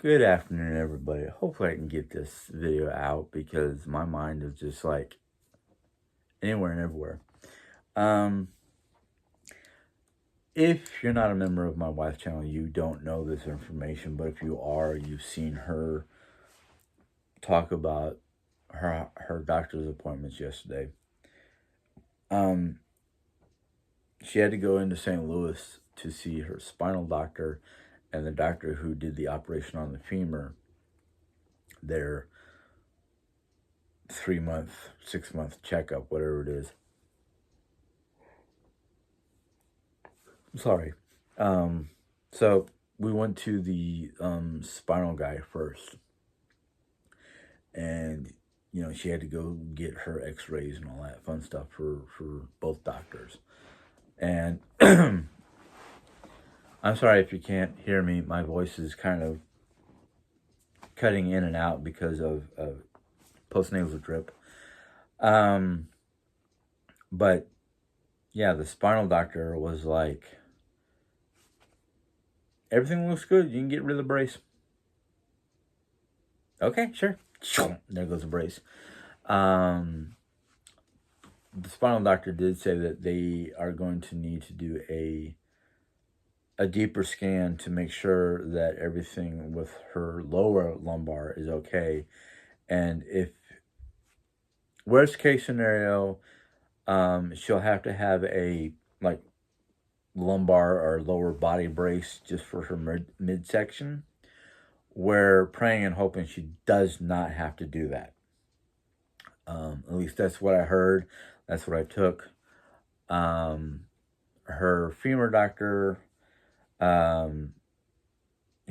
Good afternoon, everybody. Hopefully, I can get this video out because my mind is just like anywhere and everywhere. Um, if you're not a member of my wife's channel, you don't know this information. But if you are, you've seen her talk about her doctor's appointments yesterday. Um, she had to go into St. Louis to see her spinal doctor and the doctor who did the operation on the femur. Their 3 month, 6 month checkup, whatever it is. Sorry. So we went to the spinal guy first, and she had to go get her X-rays and all that fun stuff for both doctors. And I'm sorry if you can't hear me. My voice is kind of cutting in and out because of postnasal drip. But yeah, the spinal doctor was like, everything looks good. You can get rid of the brace. Okay, sure. There goes the brace. The spinal doctor did say that they are going to need to do a deeper scan to make sure that everything with her lower lumbar is okay. And if worst case scenario, she'll have to have a like lumbar or lower body brace just for her midsection. We're praying and hoping she does not have to do that. At least that's what I heard. That's what I took. Her femur doctor,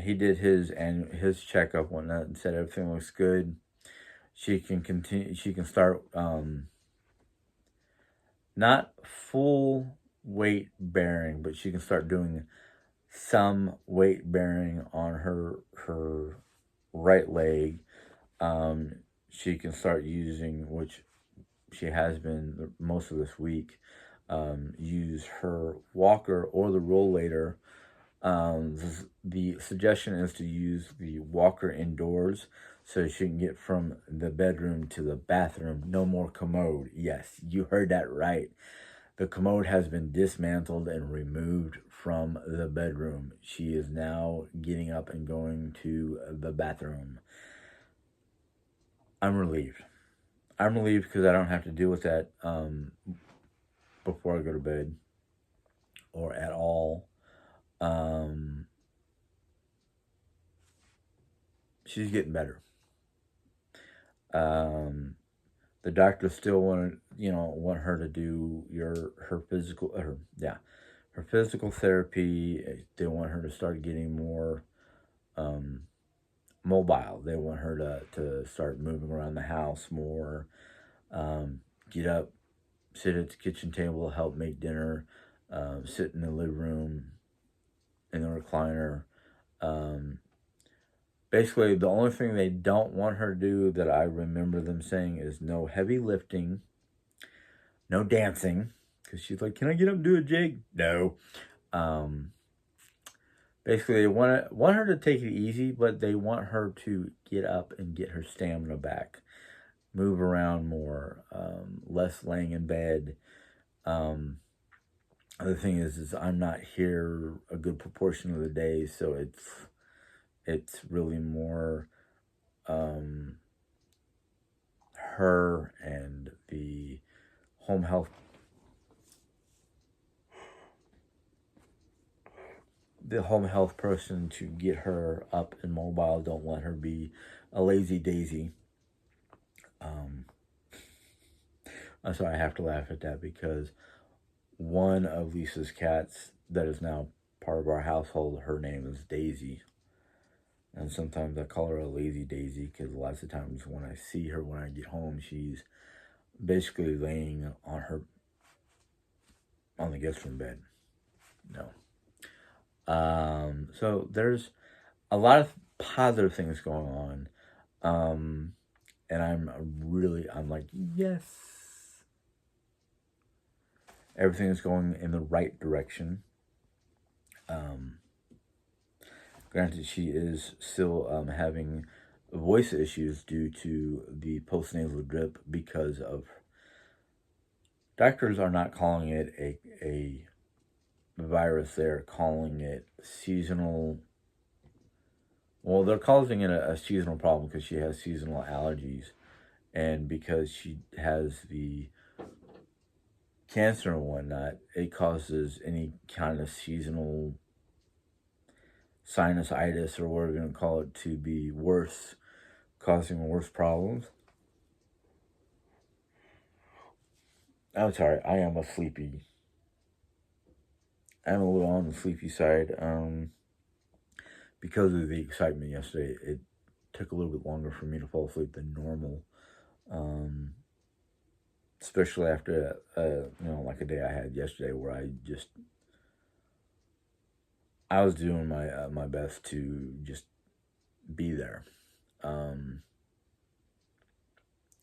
he did his checkup one night and said everything looks good. She can continue. She can start not full weight bearing, but she can start doing some weight bearing on her right leg. She can start using, which she has been most of this week, use her walker or the rollator. The suggestion is to use the walker indoors so she can get from the bedroom to the bathroom. No more commode. Yes, you heard that right. The commode has been dismantled and removed from the bedroom. She is now getting up and going to the bathroom. I'm relieved. I'm relieved because I don't have to deal with that before I go to bed or at all. She's getting better. The doctors still want her to do her physical therapy. They want her to start getting more mobile. They want her to start moving around the house more, get up, sit at the kitchen table, help make dinner, sit in the living room, in the recliner. Basically, the only thing they don't want her to do that I remember them saying is no heavy lifting, no dancing, because she's like, can I get up and do a jig? No. Basically, they want her to take it easy, but they want her to get up and get her stamina back, move around more, less laying in bed. The thing is I'm not here a good proportion of the day, so it's really more her and the home health person to get her up and mobile. Don't let her be a lazy daisy. I'm sorry, I have to laugh at that because one of Lisa's cats that is now part of our household, her name is Daisy. And sometimes I call her a lazy daisy because lots of times when I see her when I get home, she's basically laying on the guest room bed. No. So there's a lot of positive things going on. And I'm like, yes. Everything is going in the right direction. Granted, she is still having voice issues due to the postnasal drip because of doctors are not calling it a virus, they're calling it seasonal. Well, they're causing it a seasonal problem because she has seasonal allergies, and because she has the cancer and whatnot, it causes any kind of seasonal sinusitis or whatever you're going to call it to be worse, causing worse problems. I'm sorry, I am a sleepy. I'm a little on the sleepy side. Because of the excitement yesterday, it took a little bit longer for me to fall asleep than normal. Um, Especially after like a day I had yesterday where I was doing my best to just be there. Um,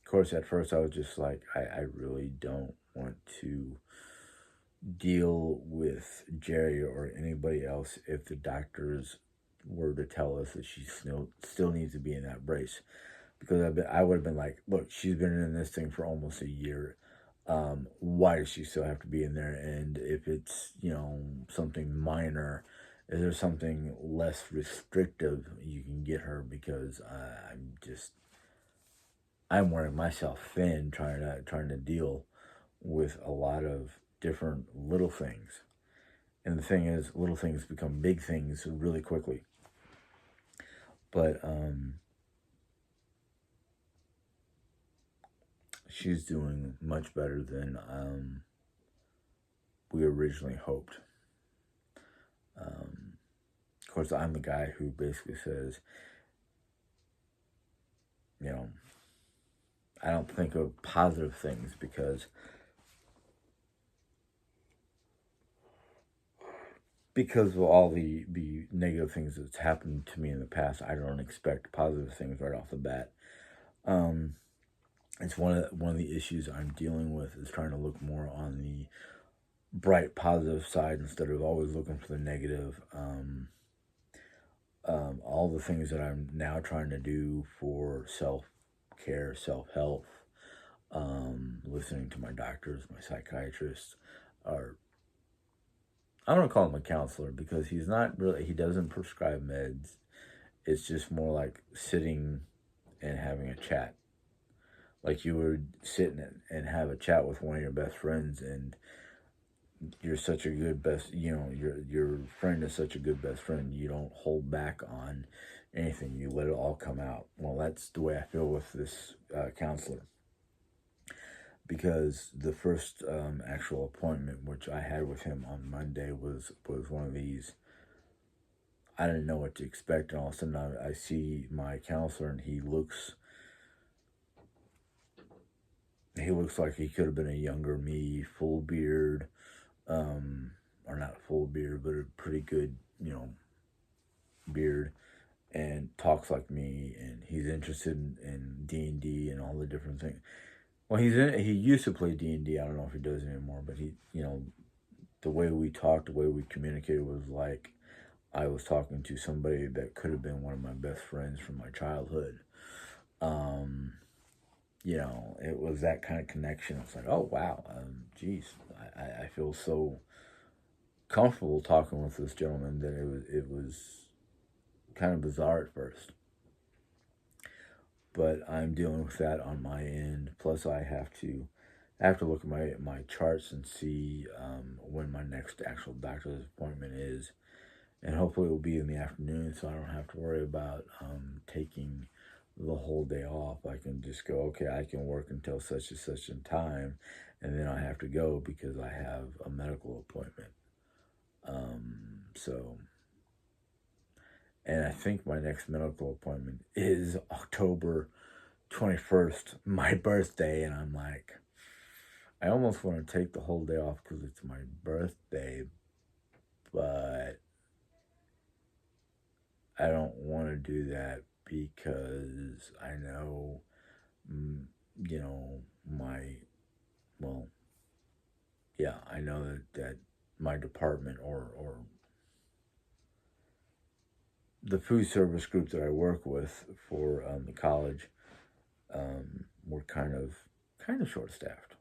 of course, at first I was just like, I really don't want to deal with Jerry or anybody else if the doctors were to tell us that she still needs to be in that brace, because I would have been like, look, she's been in this thing for almost a year. Why does she still have to be in there? And if it's something minor, is there something less restrictive you can get her? Because I'm wearing myself thin trying to deal with a lot of different little things. And the thing is, little things become big things really quickly. But she's doing much better than we originally hoped. Of course, I'm the guy who basically says, you know, I don't think of positive things because of all the negative things that's happened to me in the past. I don't expect positive things right off the bat. Um, it's one of the issues I'm dealing with is trying to look more on the bright positive side instead of always looking for the negative. All the things that I'm now trying to do for self care, self health, listening to my doctors, my psychiatrists, or I don't want to call him a counselor because he's not really, he doesn't prescribe meds. It's just more like sitting and having a chat. Like you would sit and have a chat with one of your best friends, and you're such a good best, your friend is such a good best friend. You don't hold back on anything. You let it all come out. Well, that's the way I feel with this counselor, because the first actual appointment which I had with him on Monday was one of these. I didn't know what to expect, and all of a sudden I see my counselor, and he looks like he could have been a younger me, full beard, or not full beard, but a pretty good, beard, and talks like me, and he's interested in D&D and all the different things. Well, he used to play D&D. I don't know if he does anymore, but the way we talked, the way we communicated was like I was talking to somebody that could have been one of my best friends from my childhood. Um, it was that kind of connection. It's like, oh wow, geez, I feel so comfortable talking with this gentleman that it was kind of bizarre at first. But I'm dealing with that on my end. Plus, I have to look at my charts and see when my next actual doctor's appointment is, and hopefully it will be in the afternoon, so I don't have to worry about taking the whole day off. I can just go, okay, I can work until such and such a time, and then I have to go because I have a medical appointment. So, and I think my next medical appointment is October 21st, my birthday, and I'm like, I almost want to take the whole day off because it's my birthday, but I don't want to do that because I know, mm, my, well, yeah, I know that my department or the food service group that I work with for the college, we're kind of short staffed.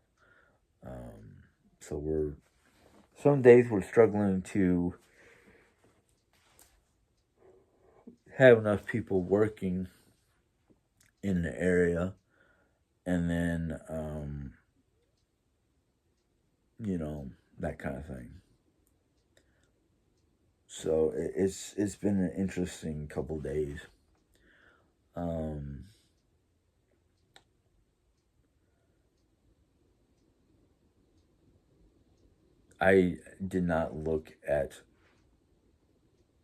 So some days we're struggling to have enough people working in the area, and then that kind of thing. So it's been an interesting couple days. Um, I did not look at,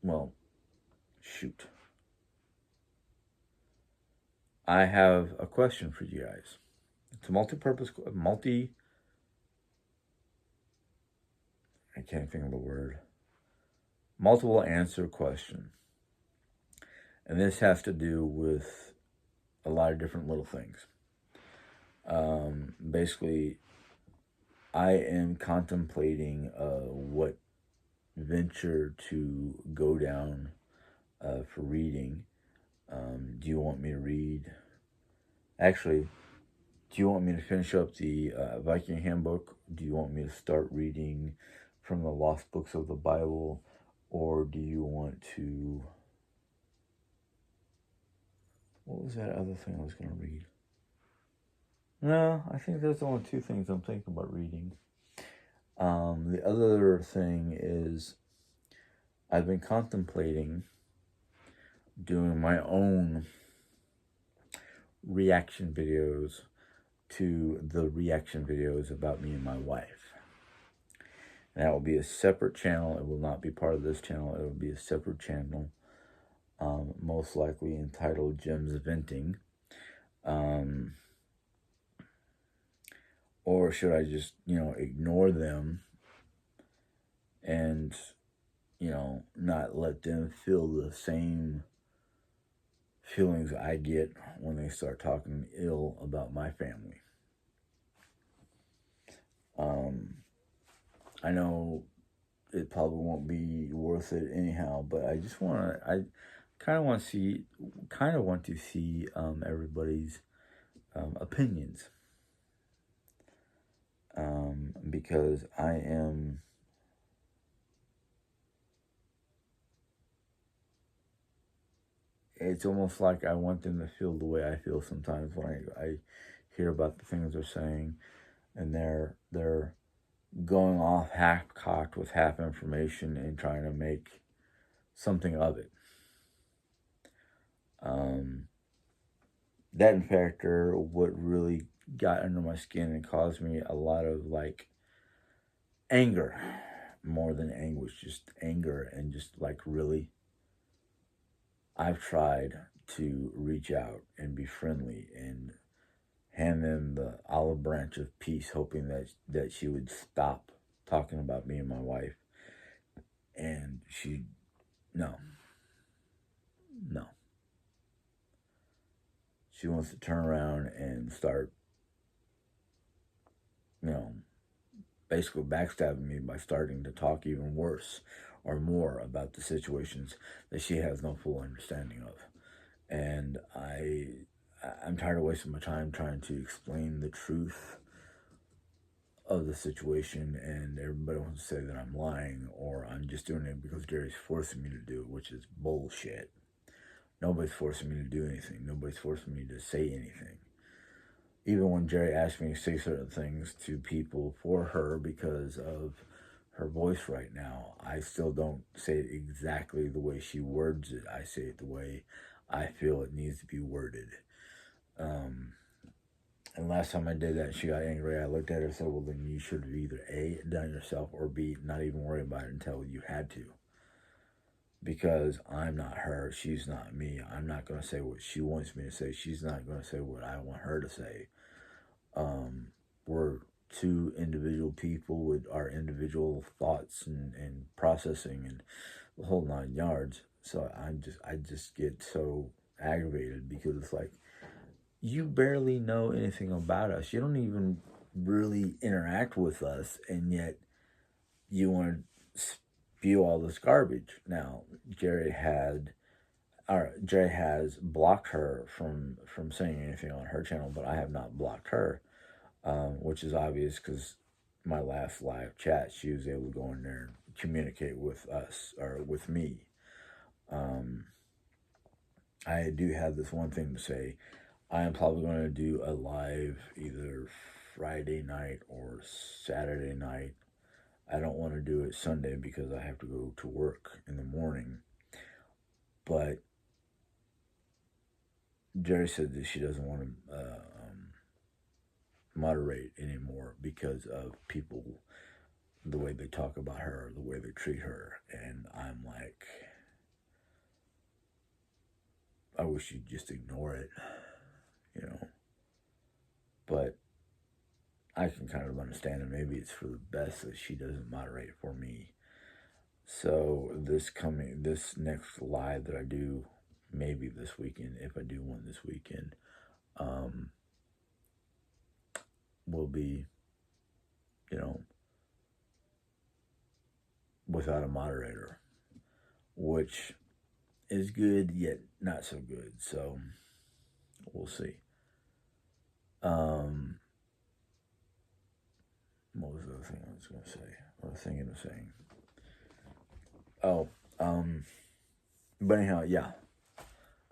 well, shoot. I have a question for you guys. It's a I can't think of the word, multiple answer question. And this has to do with a lot of different little things. Basically, I am contemplating what venture to go down for reading. Do you want me to read? Actually, do you want me to finish up the Viking Handbook? Do you want me to start reading from the Lost Books of the Bible? Or do you want to... What was that other thing I was going to read? No, I think there's only two things I'm thinking about reading. The other thing is I've been contemplating doing my own reaction videos to the reaction videos about me and my wife. And that will be a separate channel. It will not be part of this channel. It will be a separate channel, most likely entitled Gems Venting. Or should I just, ignore them and, not let them feel the same feelings I get when they start talking ill about my family? I know it probably won't be worth it anyhow, but I kind of want to see everybody's opinions, because it's almost like I want them to feel the way I feel sometimes when I hear about the things they're saying, and they're going off half-cocked with half information and trying to make something of it. That, in fact, are what really got under my skin and caused me a lot of anger, more than anguish, just anger, and just really, I've tried to reach out and be friendly and hand them the olive branch of peace, hoping that she would stop talking about me and my wife. And no. She wants to turn around and start, basically backstabbing me by starting to talk even worse or more about the situations that she has no full understanding of. And I'm tired of wasting my time trying to explain the truth of the situation, and everybody wants to say that I'm lying or I'm just doing it because Jerry's forcing me to do it, which is bullshit. Nobody's forcing me to do anything. Nobody's forcing me to say anything. Even when Jerry asked me to say certain things to people for her because of her voice right now, I still don't say it exactly the way she words it. I say it the way I feel it needs to be worded. And last time I did that, she got angry. I looked at her and said, well, then you should have either A, done it yourself, or B, not even worry about it until you had to. Because I'm not her, she's not me. I'm not going to say what she wants me to say. She's not going to say what I want her to say. We're two individual people with our individual thoughts and processing and the whole 9 yards. So I just get so aggravated because it's like, you barely know anything about us. You don't even really interact with us, and yet you want to spew all this garbage. Now, Jerry had or Jay has blocked her from saying anything on her channel, but I have not blocked her, which is obvious because my last live chat, she was able to go in there and communicate with us, or with me. I do have this one thing to say. I am probably going to do a live either Friday night or Saturday night. I don't want to do it Sunday because I have to go to work in the morning. But Jerry said that she doesn't want to moderate anymore because of people, the way they talk about her, the way they treat her. And I'm like, I wish you'd just ignore it, you know. But I can kind of understand it. Maybe it's for the best that she doesn't moderate for me. So this next live that I do, maybe this weekend, if I do one this weekend, will be, you know, without a moderator, which is good yet not so good. So we'll see. What was the other thing I was going to say? I was thinking of saying. Oh, but anyhow, yeah.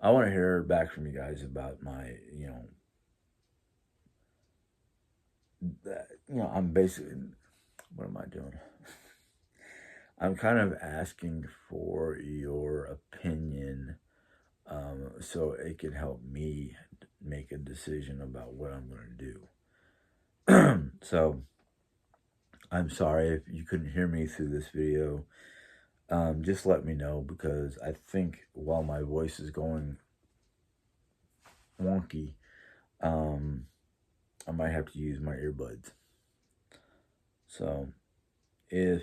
I want to hear back from you guys about my, I'm basically, what am I doing? I'm kind of asking for your opinion, so it can help me make a decision about what I'm going to do. So, I'm sorry if you couldn't hear me through this video. Just let me know, because I think while my voice is going wonky, I might have to use my earbuds. So if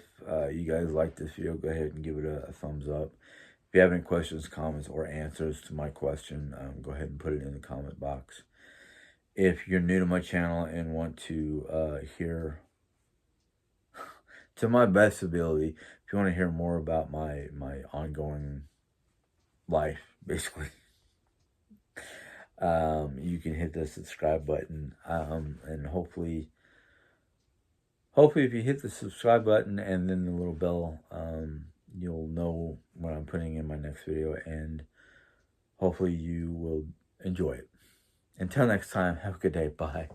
you guys like this video, go ahead and give it a thumbs up. If you have any questions, comments, or answers to my question, go ahead and put it in the comment box. If you're new to my channel and want to hear, to my best ability, if you want to hear more about my ongoing life, basically, you can hit the subscribe button, and hopefully if you hit the subscribe button and then the little bell, you'll know when I'm putting in my next video, and hopefully you will enjoy it. Until next time, have a good day. Bye.